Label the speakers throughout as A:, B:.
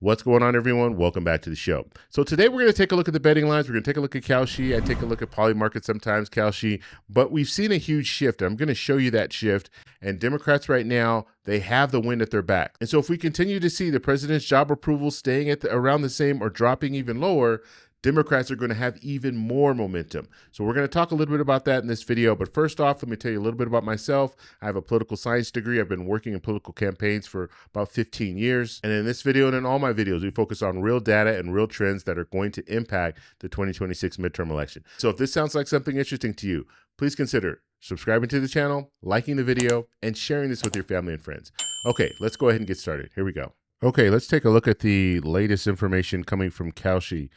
A: What's going on, everyone? Welcome back to the show. So today we're going to take a look at the betting lines. We're going to take a look at Kalshi. I take a look at Polymarket sometimes, Kalshi, but we've seen a huge shift. I'm going to show you that shift. And Democrats right now, they have the wind at their back. And so if we continue to see the president's job approval staying at around the same or dropping even lower, Democrats are going to have even more momentum. So we're going to talk a little bit about that in this video. But first off, let me tell you a little bit about myself. I have a political science degree. I've been working in political campaigns for about 15 years. And in this video and in all my videos, we focus on real data and real trends that are going to impact the 2026 midterm election. So if this sounds like something interesting to you, please consider subscribing to the channel, liking the video, and sharing this with your family and friends. Okay, let's go ahead and get started. Here we go. Okay, let's take a look at the latest information coming from Kalshi.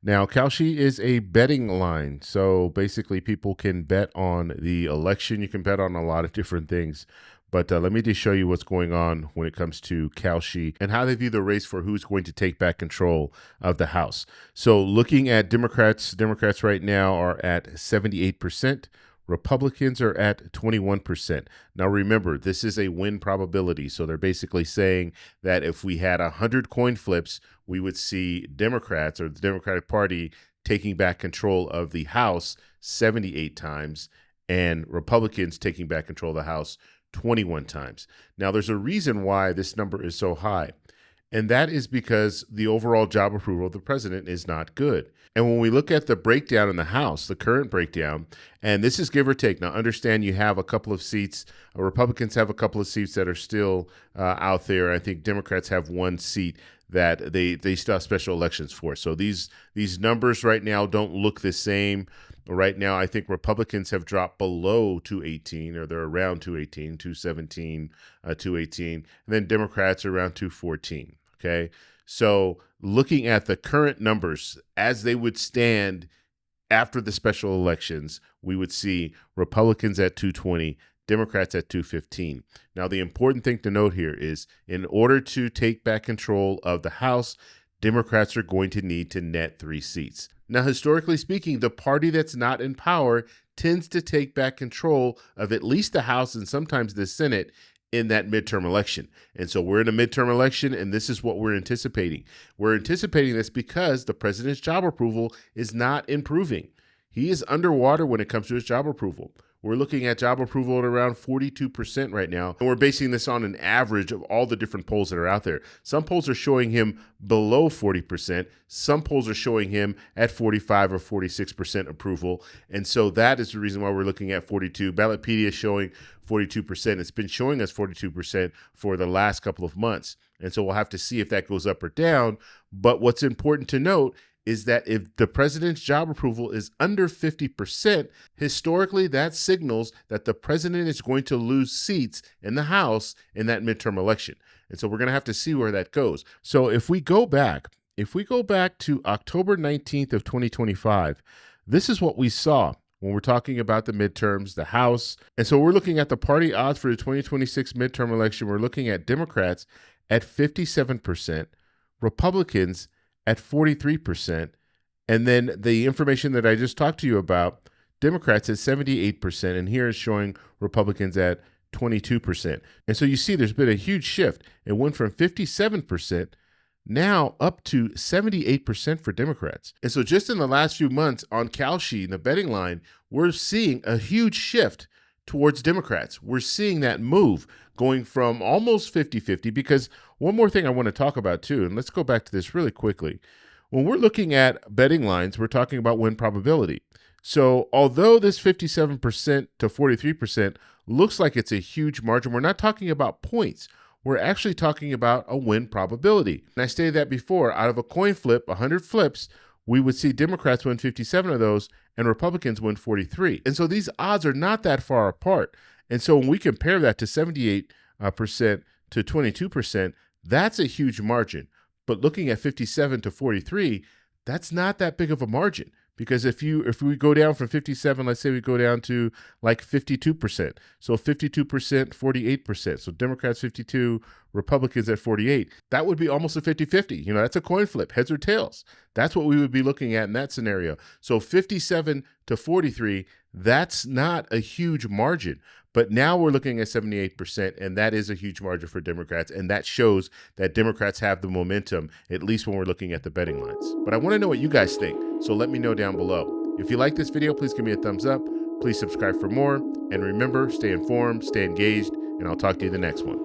A: Now, Kalshi is a betting line. So basically people can bet on the election. You can bet on a lot of different things. But let me just show you what's going on when it comes to Kalshi and how they view the race for who's going to take back control of the House. So looking at Democrats right now are at 78%. Republicans are at 21%. Now, remember, this is a win probability. So they're basically saying that if we had 100 coin flips, we would see Democrats or the Democratic Party taking back control of the House 78 times and Republicans taking back control of the House 21 times. Now, there's a reason why this number is so high. And that is because the overall job approval of the president is not good. And when we look at the breakdown in the House, the current breakdown, and this is give or take. Now, understand you have a couple of seats. Republicans have a couple of seats that are still out there. I think Democrats have one seat that they still have special elections for. So these numbers right now don't look the same. Right now, I think Republicans have dropped below 218, or they're around 218, 217, 218, and then Democrats are around 214, okay? So looking at the current numbers as they would stand after the special elections, we would see Republicans at 220, Democrats at 215. Now, the important thing to note here is in order to take back control of the House, Democrats are going to need to net 3 seats. Now, historically speaking, the party that's not in power tends to take back control of at least the House and sometimes the Senate in that midterm election. And so we're in a midterm election, and this is what we're anticipating. We're anticipating this because the president's job approval is not improving. He is underwater when it comes to his job approval. We're looking at job approval at around 42% right now, and we're basing this on an average of all the different polls that are out there. Some polls are showing him below 40%. Some polls are showing him at 45 or 46% approval, and so that is the reason why we're looking at 42. Ballotpedia is showing 42%. It's been showing us 42% for the last couple of months, and so we'll have to see if that goes up or down. But what's important to note is that if the president's job approval is under 50%, historically that signals that the president is going to lose seats in the House in that midterm election. And so we're going to have to see where that goes. So if we go back to October 19th of 2025, this is what we saw when we're talking about the midterms, the House. And so we're looking at the party odds for the 2026 midterm election. We're looking at Democrats at 57%, Republicans at 43%, and then the information that I just talked to you about, Democrats at 78%, and here is showing Republicans at 22%. And so you see there's been a huge shift. It went from 57% now up to 78% for Democrats. And so just in the last few months on Kalshi, in the betting line, we're seeing a huge shift towards Democrats. We're seeing that move going from almost 50-50, because one more thing I want to talk about too, and let's go back to this really quickly. When we're looking at betting lines, we're talking about win probability. So although this 57% to 43% looks like it's a huge margin, we're not talking about points. We're actually talking about a win probability. And I stated that before, out of a coin flip, 100 flips, we would see Democrats win 57 of those and Republicans win 43. And so these odds are not that far apart. And so when we compare that to 78% to 22%, that's a huge margin. But looking at 57 to 43, that's not that big of a margin. Because if we go down from 57, let's say we go down to like 52%. So 52%, 48%. So Democrats 52, Republicans at 48. That would be almost a 50-50. That's a coin flip, heads or tails. That's what we would be looking at in that scenario. So 57 to 43, that's not a huge margin. But now we're looking at 78%, and that is a huge margin for Democrats, and that shows that Democrats have the momentum, at least when we're looking at the betting lines. But I want to know what you guys think, so let me know down below. If you like this video, please give me a thumbs up. Please subscribe for more, and remember, stay informed, stay engaged, and I'll talk to you in the next one.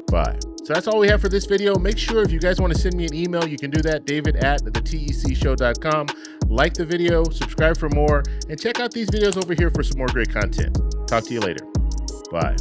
A: Bye. So that's all we have for this video. Make sure if you guys want to send me an email, you can do that, david@thetecshow.com. Like the video, subscribe for more, and check out these videos over here for some more great content. Talk to you later. Bye.